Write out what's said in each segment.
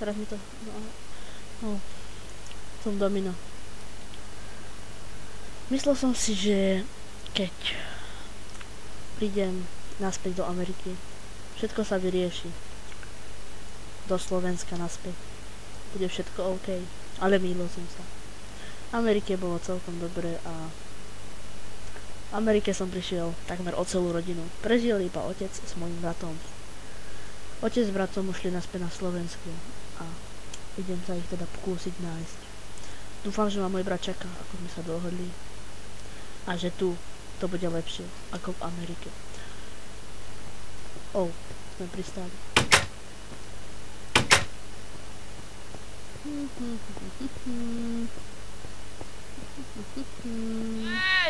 Teraz mi to... No, som domino. Myslel som si, že keď prídem naspäť do Ameriky, všetko sa vyrieši. Do Slovenska naspäť. Bude všetko OK. Ale mýlil som sa. V Amerike bolo celkom dobre a v Amerike som prišiel takmer o celú rodinu. Prežil iba otec s mojím bratom. Otec s bratom ušli naspäť na Slovensku a idem sa ich teda pokúsiť nájsť. Dúfam, že ma môj brat čaká, ako sme sa dohodli. A že tu to bude lepšie, ako v Amerike. Sme pristáli.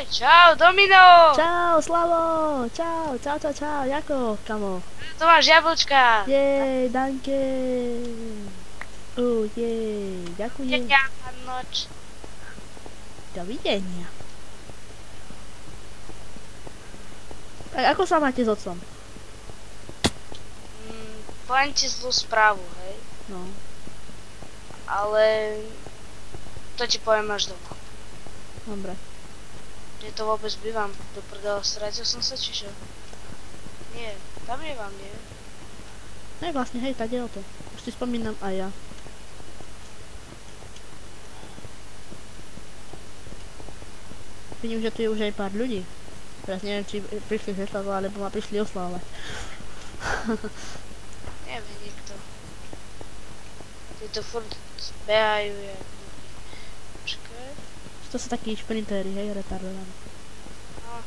Čau, Domino! Čau, Slavo! Čau, jako, kamo? Tu máš jablčka. Jej, danke. Jej, ďakujem. Noč. Dovidenia. Tak ako sa máte s otcom? Poviem ti zlú správu, hej? No. Ale to ti poviem až doma. Dobre. Kde to vôbec bývam? Do prdela, strátil som sa, čiže? Nie, tam bývam, nie? No vlastne, hej, tady je o to. Už si spomínam aj ja. Vidím, že tu je už aj pár ľudí. Teraz neviem, či prišli zeslavovať, alebo ma prišli oslavovať. Neviem, nikto. Títo furt behajú, jak... Počkaj. To sú takí šprintéri, hej, retardovaní. No.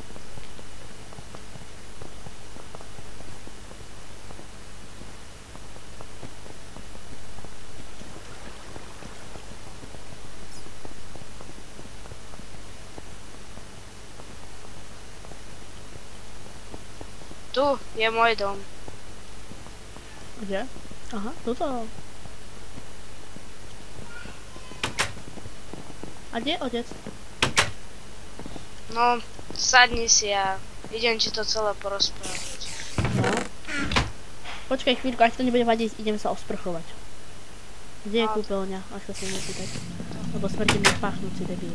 Tu je môj dom. Kde? Aha, tuto. A kde je otec? No, sadni si a idem ti to celé porozprávať. No. Počkaj chvíľku, až to nebude vadiť, idem sa osprchovať. Kde je kúpeľňa? Až sa si musí dať. Lebo smrdí mi páchnúci debil.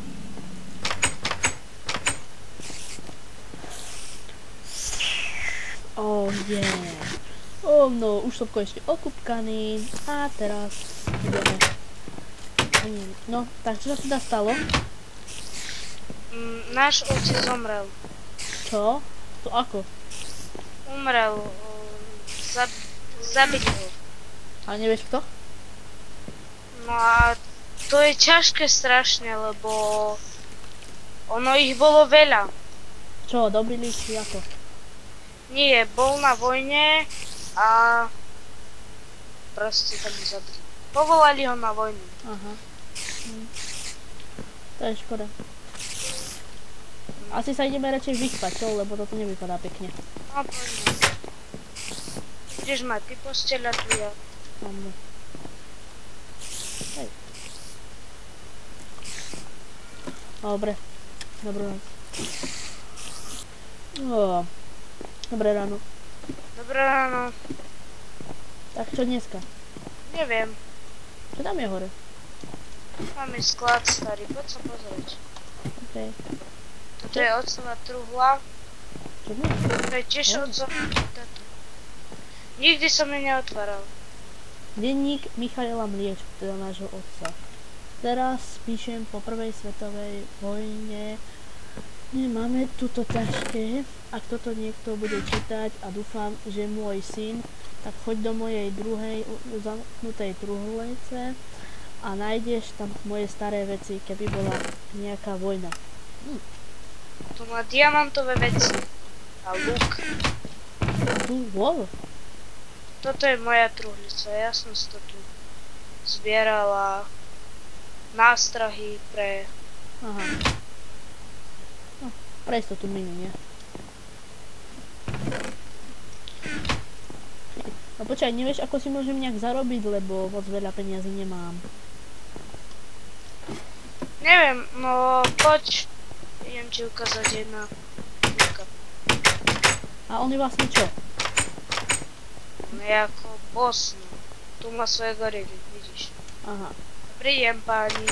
No, už som konečne okúpkaný a teraz ideme. No, tak čo sa teda stalo? Náš otec zomrel. Čo? To ako? Umrel. Zabili ho. A nevieš kto? No a to je ťažké strašne, lebo ono ich bolo veľa. Čo, dobili či ako? Nie, bol na vojne a proste tam zabili. Povolali ho na vojnu. Aha. To je škoda. Asi sa ideme radšej vyspať, čo? Lebo toto nevypadá pekne. No poďme. Ideš mať ty posteľa tu ja. Máme. Hej. Dobre. Dobrú noc. Dobré ráno. Dobré ráno. Tak čo dneska? Neviem. Čo tam je hore? Tam je sklad starý, poď sa pozrieť. Okej. Toto je otcová truhla. Čo nie? To je tiež otcová. Nikdy som ju neotváral. Denník Michaela Mliečka, teda nášho otca. Teraz píšem po prvej svetovej vojne. Máme tuto ťažké. Ak toto niekto bude čítať a dúfam, že môj syn, tak choď do mojej druhej zamknutej truhlice a nájdeš tam moje staré veci, keby bola nejaká vojna. Tu má diamantové veci a luk. Wow. Toto je moja truhlica, ja som si to tu zbierala nástrahy pre... Aha. No, pre istotu minu, nie? No počkaj, nevieš, ako si môžem nejak zarobiť, lebo moc veľa peniazy nemám. Neviem, no poď. Idem ti ukázať jedna ľudka. A on je vlastne čo? On je ako boss, no. Tu má svoje gorily, vidíš. Aha. Dobrý deň, páni.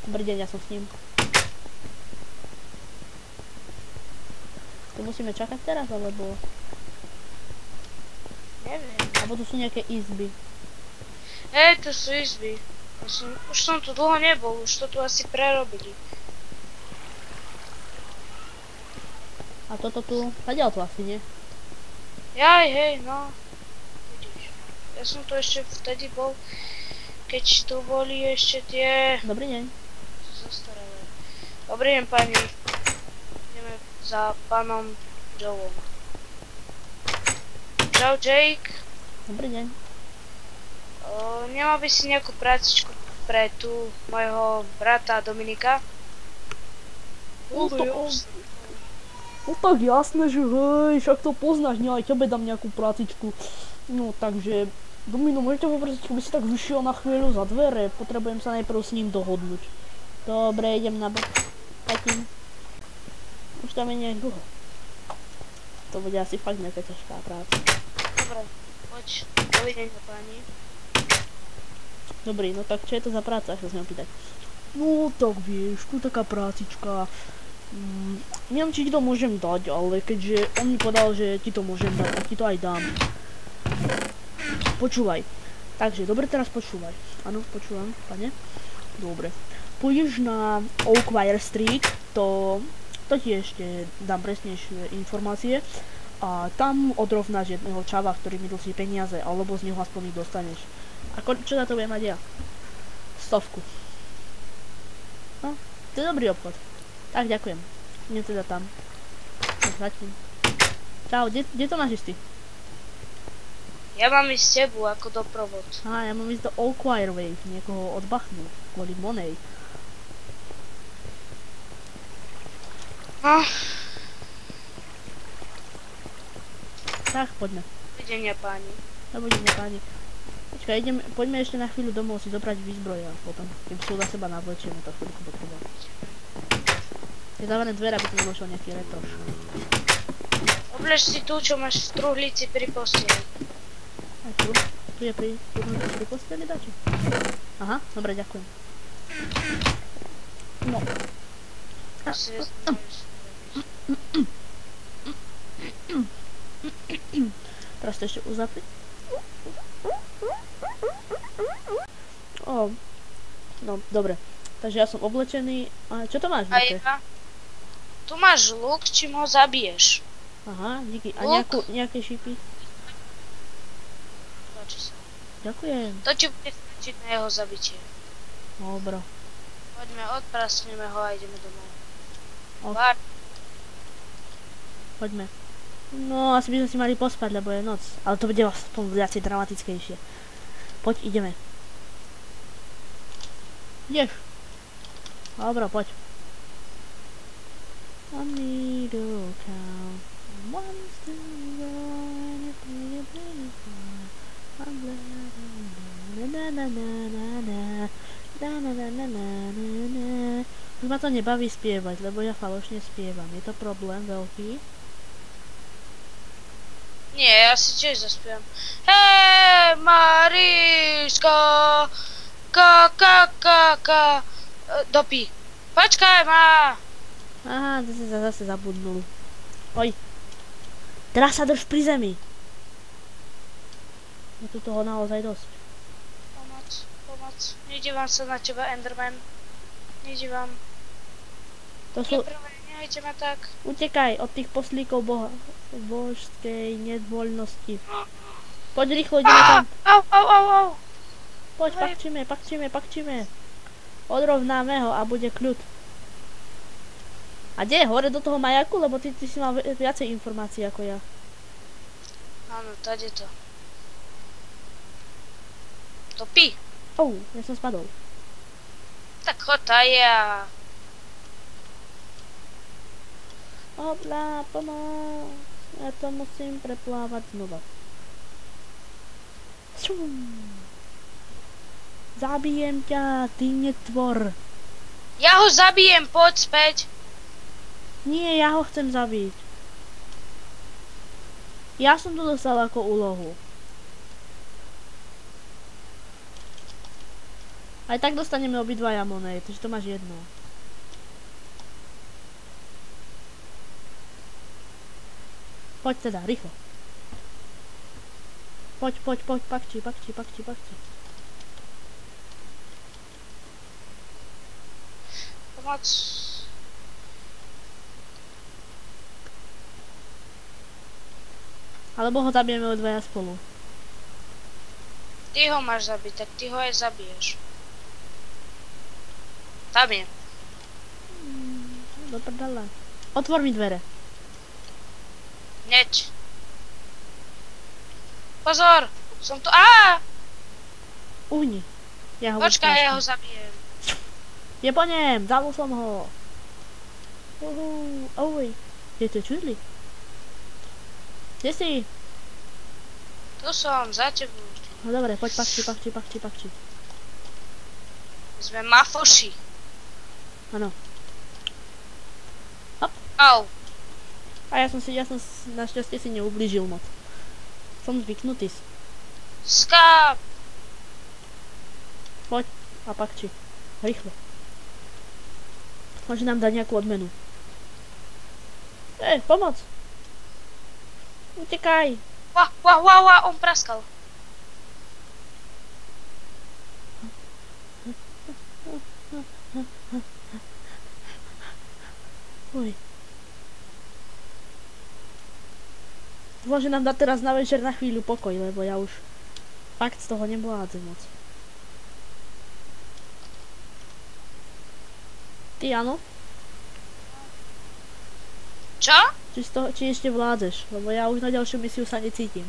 Dobrý deň, ja som s ním. Tu musíme čakať teraz, alebo... Neviem. Alebo tu sú nejaké izby. Hej, tu sú izby. Už som tu dlho nebol, už to tu asi prerobili. A toto tu... Zadiaľ to asi, nie? Jaj, hej, no. Vidíš. Ja som tu ešte vtedy bol, keď tu boli ešte tie... Dobrý deň. Zastaralé. Dobrý deň, pani. Ideme za pánom Joeom. Čau, Jake. Dobrý deň. Nemal by si nejakú prácičku pre tu mojho brata Dominika? No tak jasné, že hej, však to poznáš, ne, aj tebe dám nejakú prácičku. No takže, Domino, môžete poprosiť, aby si tak vyšiel na chvíľu za dvere, potrebujem sa najprv s ním dohodnúť. Dobre, idem na bok. Takým. Už tam je nejak dlho. To bude asi fakt nejaká ťažká práca. Dobre, poď. Dovidenia, páni. Dobrý, no tak čo je to za práca, sa smiem pýtať. No tak vieš, tu taká prácička. Neviem, či ti to môžem dať, ale keďže on mi povedal, že ti to môžem dať, tak ti to aj dám. Počúvaj. Takže, dobre, teraz počúvaj. Áno, počúvam, pane. Dobre. Pôjdeš na Oakwire Street, to ti ešte dám presnejšie informácie. A tam odrovnáš jedného čava, ktorý mi dlží peniaze, alebo z neho aspoň ich dostaneš. A čo za to budem mať ja? 100. No, to je dobrý obchod. Tak, ďakujem. Idem teda tam. Zatím. Čau, kde to máš ísť ty? Ja mám ísť s tebu ako doprovod. Á, ja mám ísť do Oakwire Way, niekoho odbachnúť, kvôli Monej. No. Tak, poďme. Dovidenia, páni. Dovidenia, páni. Počkaj, poďme ešte na chvíľu domov si zobrať výzbroj a potom, keď sú za seba navlečieme, tak chvíľku potrebujem. Je závané dvere, aby to nedošiel nejaký retroš. Oblež si tu, čo máš v truhlici pri posteli. Aj tu? Tu je pri posteli dači? Aha, dobre, ďakujem. No. Teraz to ešte uzapriť. No, dobre. Takže ja som oblečený. A čo to máš? A ja? Tu máš luk, čím ho zabiješ. Aha, díky. A nejaké šípy? Páči sa. Ďakujem. To ti bude stačiť na jeho zabitie. Dobro. Poďme, odprasneme ho a ideme domov. Ok. Poďme. No, asi by sme si mali pospať, lebo je noc. Ale to bude aspoň viacej dramatickejšie. Poď, ideme. Ideš? Dobro, poď. A little cow wants to go anything you play for. I'm glad na na na na na na na na na na na. Už ma to nebaví spievať, lebo ja falošne spievam. Je to problém veľký? Nie, ja si tiež zaspievam. Hej, Mariška, ka. Dopí. Počkaj ma. Aha, zase zabudnul. Oj. Teraz sa drž pri zemi. Je tu toho naozaj dosť. Pomoc. Nedívam sa na teba, Enderman. Nedívam. To sú... Nehajte ma tak. Utekaj od tých poslíkov božskej nedvoľnosti. Poď rýchlo, ideme tam. Au. Poď, pakčíme. Odrovnáme ho a bude kľud. A kde je? Hore do toho majaku? Lebo ty si mal viacej informácií ako ja. Áno, tady to. Topí. Ja som spadol. Tak chotaja. Hopla, pomoc. Ja to musím preplávať znova. Zabijem ťa, ty netvor. Ja ho zabijem, poď späť. Nie, ja ho chcem zabiť. Ja som to dostal ako úlohu. Aj tak dostaneme obidvaja monet, takže to máš jedno. Poď teda, rýchlo. Poď, pakči. Pomoc. Alebo ho zabijeme dvaja spolu. Ty ho máš zabiť, tak ty ho aj zabiješ. Tam je. Do prdele. Otvor mi dvere. Neď. Pozor! Som tu. Á! Uhni. Ja ho Počkaj, ja ho zabijem. Je po něm, zabul som ho. Oj. Je to čudli? Kde si? Tu som, za tebou. No dobre, poď pakči. Sme mafoši. Áno. Au. A ja som našťastie si neublížil moc. Som zvyknutý. Skáp. Poď a pakči. Rýchlo. Môže nám dať nejakú odmenu. Pomoc! Utekaj! Wow, on praskal. Oj. Môže nám dať teraz na večer na chvíľu pokoj, lebo ja už fakt z toho nevládzem moc. Ty áno? Čo? Či ešte vládzeš, lebo ja už na ďalšiu misiu sa necítim.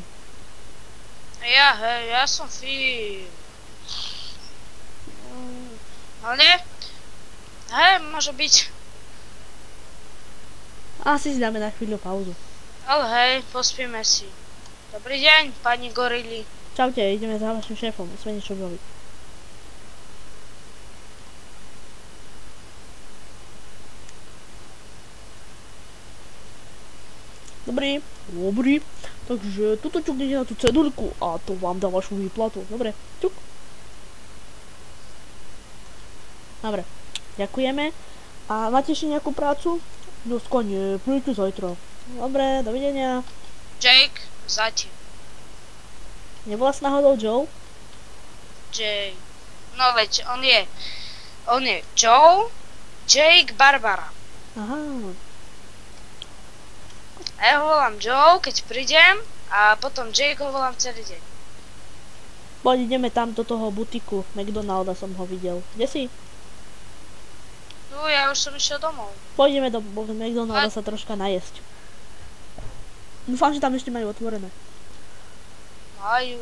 Ja som fín. Ale nie? Hej, môže byť. Asi si dáme na chvíľu pauzu. Ale hej, pospíme si. Dobrý deň, pani gorily. Čaute, ideme za vašim šéfom, musíme niečo robiť. Dobrý. Takže tuto čuknete na tú cedulku a to vám dá vašu výplatu. Dobre, čuk. Dobre, ďakujeme. A máte ešte nejakú prácu? No skone, príďte zajtra. Dobre, dovidenia. Jake, zatiaľ. Nebola s náhodou Joe? Jake. No veď, on je Joe, Jake, Barbara. Aha. A ja ho volám Joe, keď prídem, a potom Jake ho volám celý deň. Poď, ideme tam do toho butiku. McDonalda som ho videl. Kde si? No, ja už som išiel domov. Pôjdeme do McDonalda sa troška najesť. Dúfam, že tam ešte majú otvorené. Majú.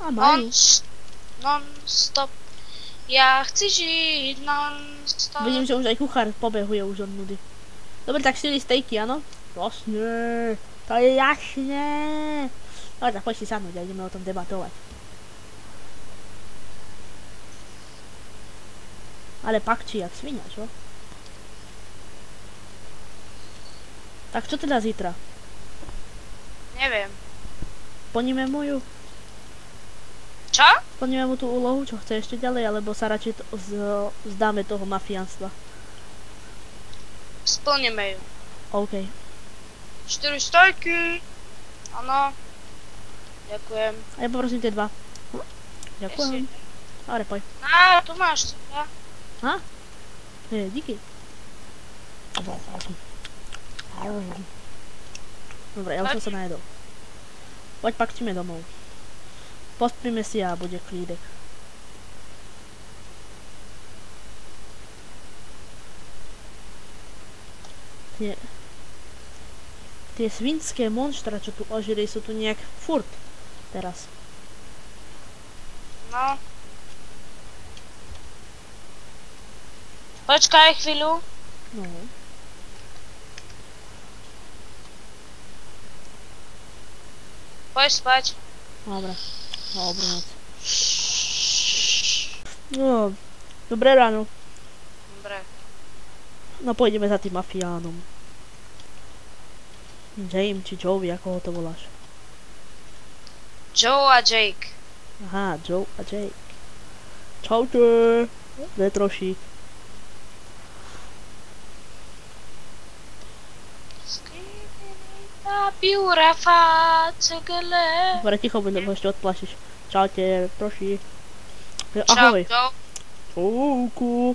A majú. Non-stop. Ja chci žiť non-stop. Vidím, že už aj kuchár pobehuje už od nudy. Dobre, tak 4 stejky, áno? Jasne. To je jasné. Dobre, tak poď si sadnúť a ideme o tom debatovať. Ale pakčí jak svinia, čo? Tak čo teda zítra? Neviem. Splníme mu ju? Čo? Splníme mu tú úlohu, čo chce ešte ďalej, alebo sa radšej zdáme toho mafiánstva? Splníme ju. OK. 4 stojky. Áno. Ďakujem. A ja poprosím tie 2. Ďakujem. Dobre, poď. Á, tu máš ja. Ha? Díky. Dobre, ja už som sa najedol. Poď, pakčíme domov. Pospíme si a bude klídek. Tie svinské monštra, čo tu ožili, sú tu nejak furt teraz. No. Počkaj chvíľu. No. Poď spať. Dobre. Dobrú noc. No, dobré ráno. Dobre. No pôjdeme za tým mafiánom. James či Joey, ako ho to voláš? Joe a Jake. Aha, Joe a Jake. Čaute. Retrošík. Biurafa, cegele. Dobre, ticho budem, lebo ešte odplašíš. Čaute, Retrošík. Čau, Ahoj. čau. Čauku.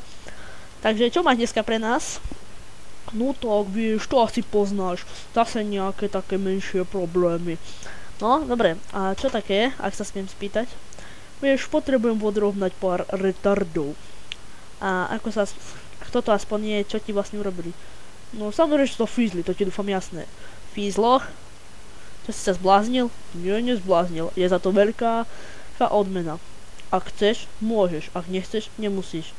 Takže čo máš dneska pre nás? No tak, vieš, to asi poznáš. Zase nejaké také menšie problémy. No, dobre. A čo také, ak sa smiem spýtať? Vieš, potrebujem odrovnať pár retardov. A ako sa... Kto to aspoň nie, čo ti vlastne urobili? No, samozrejme, že to fízli, to ti dúfam jasné. Fízlo? Čo si sa zbláznil? Nie, nezbláznil. Je za to veľká odmena. Ak chceš, môžeš. Ak nechceš, nemusíš.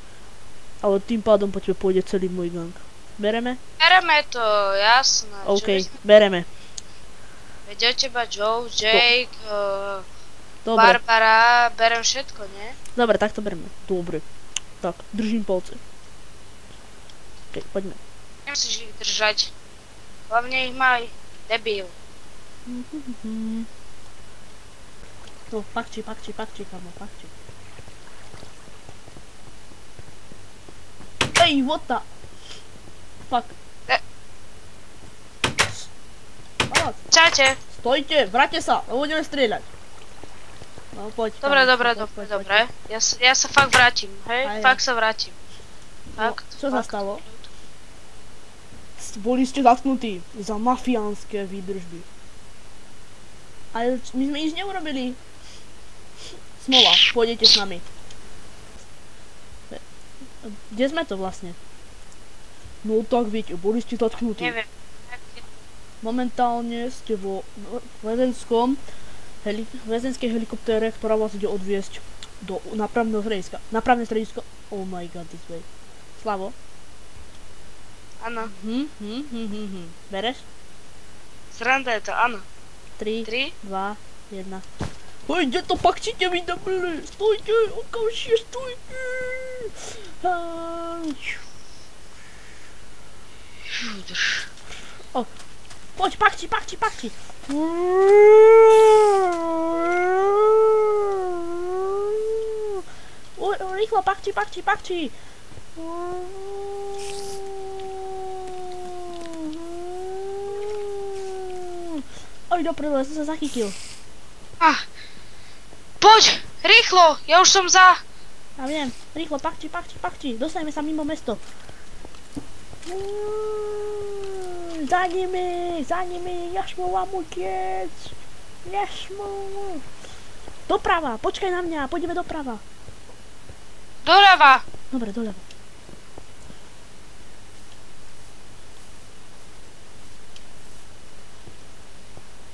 Ale tým pádom po tebe pôjde celý môj gang. Bereme? Bereme to, jasné. OK, bereme. Veď od teba Joe, Jake, Dobre, Barbara, berem všetko, nie? dobre, tak to bereme. Dobre. Tak, držím palce. OK, poďme. Nemusíš ich držať. Hlavne ich maj, debil. No, pakči, kamo, pakči. Ej, what the... Fuck. Palác, Čaute. stojte, vráťte sa, lebo budeme strieľať. No, poď. Dobre, kamo, dobre, poď, dobre, poď, dobre. Ja sa fakt vrátim, hej? Aj ja. Fakt sa vrátim. No, Fakt, čo sa fakt. stalo? Boli ste zatknutí za mafiánske výdržby. Ale my sme nič neurobili. Smola, pôjdete s nami. Kde sme to vlastne? No tak viete, boli ste zatknutí. Neviem. Momentálne ste vo väzenskej helikoptére, ktorá vás ide odviesť do nápravného strediska. Nápravné stredisko. Oh my god, this way. Slavo? Áno. Bereš? Sranda je to, áno. 3, 3. 2, 1. Oj, kde to pakčíte vy debili? Stojte, okamžite stojte! O, poď, pakči! Rýchlo, pakči! Oj, dopredu, ja som sa zachytil. Poď, rýchlo, ja už som za. Ja viem, rýchlo, pakči. Dostaneme sa mimo mesto. Za nimi, nesmú vám utiec. Nesmú. Doprava, počkaj na mňa, pôjdeme doprava. Doľava. Dobre, doľava.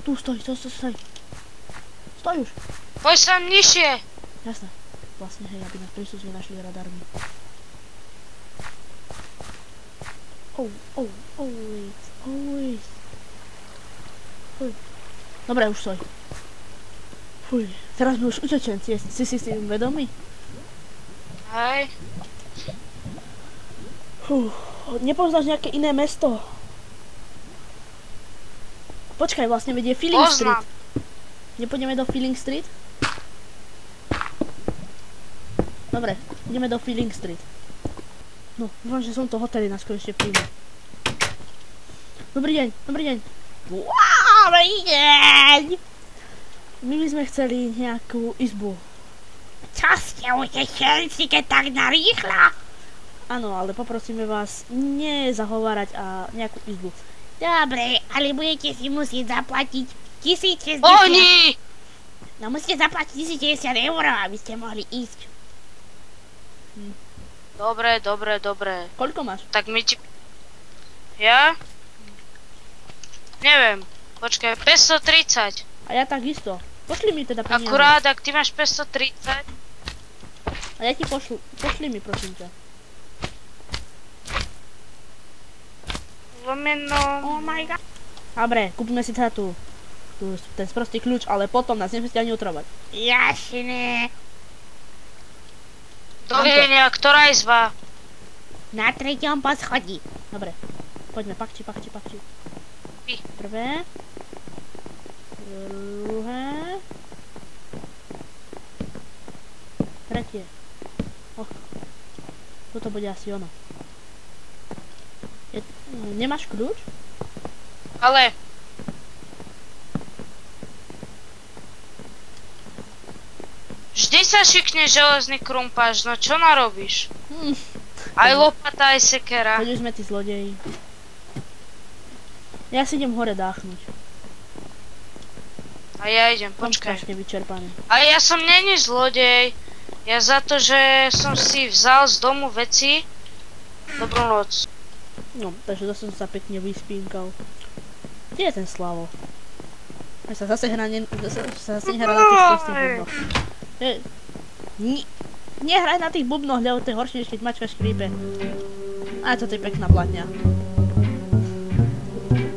Tu stoj. Stoj už. Poď sa nižšie. Jasné. Vlastne, hej, aby nás príslušne našli radarmi. Always. Fuj. Dobre, už stoj. Fuj, teraz sme už utečenci, si si vedomý? Hej. Nepoznáš nejaké iné mesto? Počkaj, vlastne vedie Feeling Poznám. Street. Nepôjdeme do Feeling Street? Dobre, ideme do Feeling Street. No, dúfam, že som to hoteli nás konečne príjme. Dobrý deň. Dobrý deň! My by sme chceli nejakú izbu. Co ste utečenci, keď tak narýchlo? Áno, ale poprosíme vás nezahovárať a nejakú izbu. Dobre, ale budete si musieť zaplatiť 1060. Oni! No musíte zaplatiť 1060 eur, aby ste mohli ísť. Dobre. Koľko máš? Tak my ti... Ja? Neviem. Počkaj, 530. A ja takisto. Pošli mi teda peniaze. Akurát, ak ty máš 530. A ja ti pošli mi, prosím ťa. Lomeno... Oh my god. Dobre, kúpime si teda ten sprostý kľúč, ale potom nás nemusíte ani otrovať. Jasne. Dovidenia, ktorá izba? Na 3. poschodí. Dobre, poďme, pakči. Pí. Prvé. Druhé. Tretie. Toto bude asi ono. Nemáš kľúč? Ale... Vždy sa šikne železný krumpáč, no čo narobíš? Aj lopata, aj sekera. Poď už sme tí zlodeji. Ja si idem hore dáchnuť. A ja idem, Som počkaj. strašne vyčerpaný. Ale ja som není zlodej. Ja za to, že som si vzal z domu veci. Dobrú noc. No, takže zase som sa pekne vyspínkal. Kde je ten Slavo? Ja sa zase hrá na tých prostých bubnoch. Nehraj na tých bubnoch, lebo to je horšie, než keď mačka škrípe. A toto je pekná blatňa.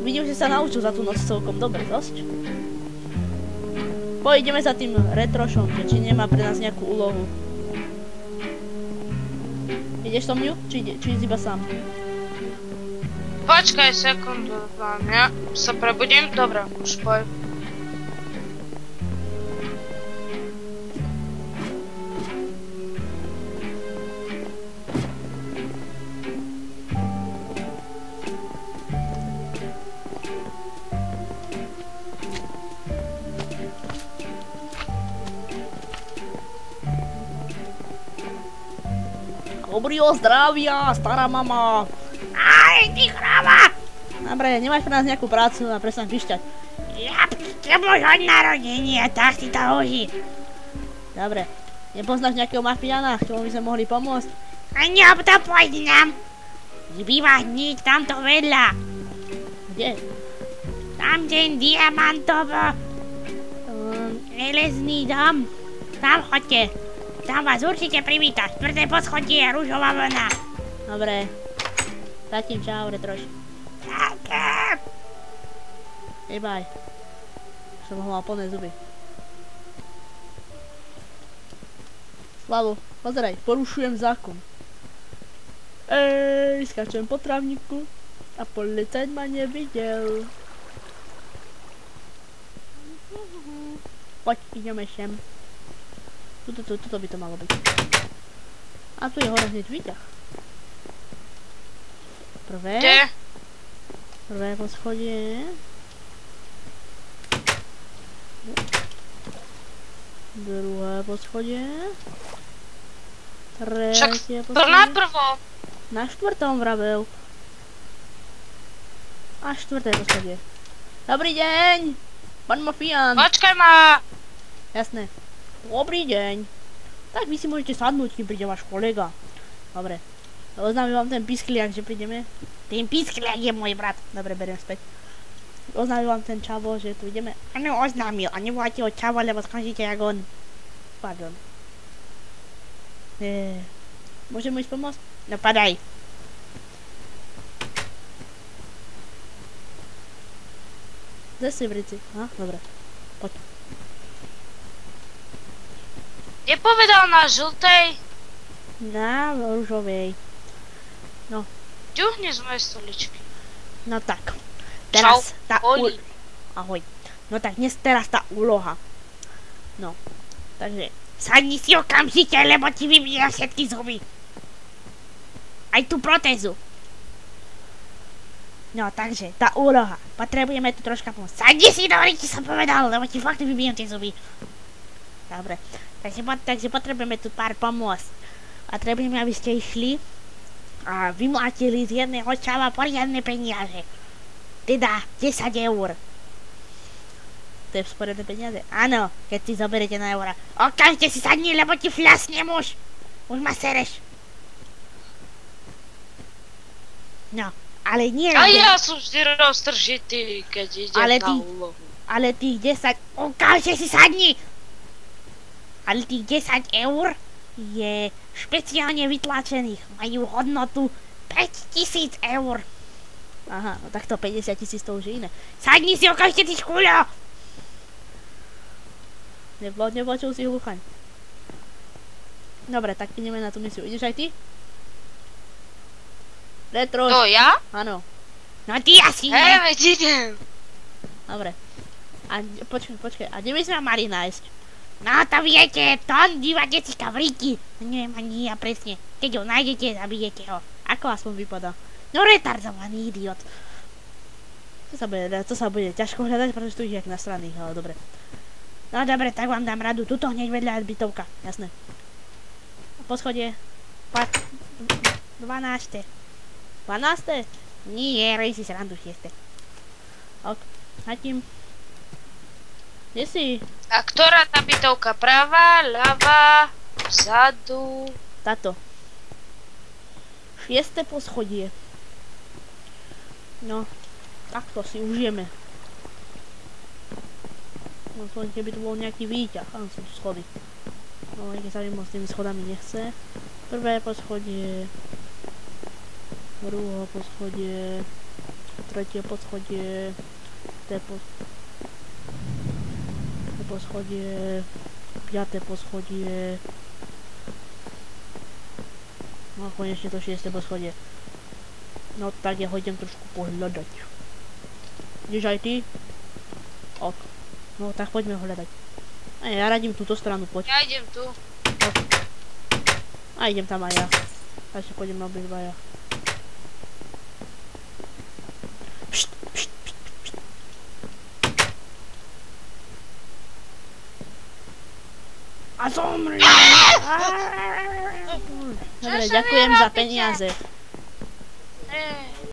Vidím, že sa naučil za tú noc celkom dobre, dosť. Pojdeme za tým retrošom, že či nemá pre nás nejakú úlohu. Ideš so mňu? Či ideš iba sám? Počkaj sekundu, ja sa prebudím. Dobre, už poj. Dobrýho zdravia, stará mama. Aj, ty kráva! Dobre, nemáš pre nás nejakú prácu a prestaň pišťať. Ja príďam už od narodenia, tak si to uži. Dobre, nepoznáš nejakého mafiána, ktorému by sme mohli pomôcť? A neob to poznám. Zbýva nič tamto vedľa. Kde? Tam ten diamantovo železný dom. Tam chodte. Tam vás určite privíta. 4. poschodie, rúžová vlna. Dobre. Zatím čau, retroš. Také. Jebaj. Som ho mal plné zuby. Slavo, pozeraj, porušujem zákon. Skáčem po trávniku a policajt ma nevidel. Poď, ideme sem. Tuto by to malo byť. A tu je hore hneď výťah. Prvé poschodie. Druhé poschodie. Tretie To poschodie. naprvo. Na 4. vravel. A 4. poschodie. Dobrý deň! Pán mafián! Počkaj ma. Jasné. Dobrý deň. Tak vy si môžete sadnúť, kým príde váš kolega. Dobre. Oznámim vám ten piskliak, že prídeme. Ten piskliak je môj brat. Dobre, beriem späť. Oznámim vám ten čavo, že tu ideme. Ano, oznámil. A nevoláte ho čavo, lebo skončíte jak on. Pardon. Môžem mu ísť pomôcť? No padaj. Kde si v rici? Dobre. Poď. Nepovedal na žltej. Na ružovej. Ťuhni z mojej stoličky. No tak. Teraz tá Oli. Ahoj. No tak teraz tá úloha. No. Takže. Sadni si okamžite, lebo ti vybíja všetky zuby. Aj tú protézu. No takže, tá úloha. Potrebujeme tu troška pomôcť. Sadni si, dobre ti som povedal, lebo ti fakt vybijem tie zuby. Dobre. Takže potrebujeme tu pár pomôcť. A trebujeme, aby ste išli a vymlátili z jedného čava poriadne peniaze. Teda 10 eur. To je poriadne peniaze? Áno, keď si zoberiete na eura. Okamžite si sadni, lebo ti fľasne muž. Už ma sereš. No, ale nie... A ja som vždy roztržitý, keď idem Ale na ty- úlohu. Ale tých 10... Okamžite si sadni. Ale tých 10 eur je špeciálne vytlačených. Majú hodnotu 5000 eur. Aha, no tak to 50 000 to už je iné. Sadni si okamžite, ty škuľo. Nepočul si hluchaň. Dobre, tak ideme na tú misiu. Ideš aj ty? Retro. To ja? Áno, No ty asi Hej, nie. veď idem. dobre. A počkaj, a kde by sme mali nájsť? No to viete, to dívate si kavríky. Neviem ani ja presne. Keď ho nájdete, zabijete ho. Ako aspoň vypadá? No retardovaný idiot. To sa bude ťažko hľadať, pretože tu ich jak na stranných, ale dobre. No dobre, tak vám dám radu. Tuto hneď vedľa je bytovka. Jasné. Poschodie. 12. 12. Nie, rej si srandu 6. Ok, hatím. Kde si? A ktorá tá bytovka? Pravá, ľavá, vzadu? Táto. 6. poschodie. No, takto si užijeme. No, keby tu bol nejaký výťah. Áno, sú tu schody. No, aj keď sa mi moc s tými schodami nechce. Prvé poschodie. Druhé poschodie. Tretie poschodie. Poschodie. 5. poschodie. No a konečne to 6. poschodie. No tak ja ho idem trošku pohľadať. Ideš aj ty? Ok. No tak poďme ho hľadať. A ja radím túto stranu, poď. Ja idem tu. A idem tam aj ja. Takže pôjdeme obidvaja. A zomri! Dobre, ďakujem za peniaze.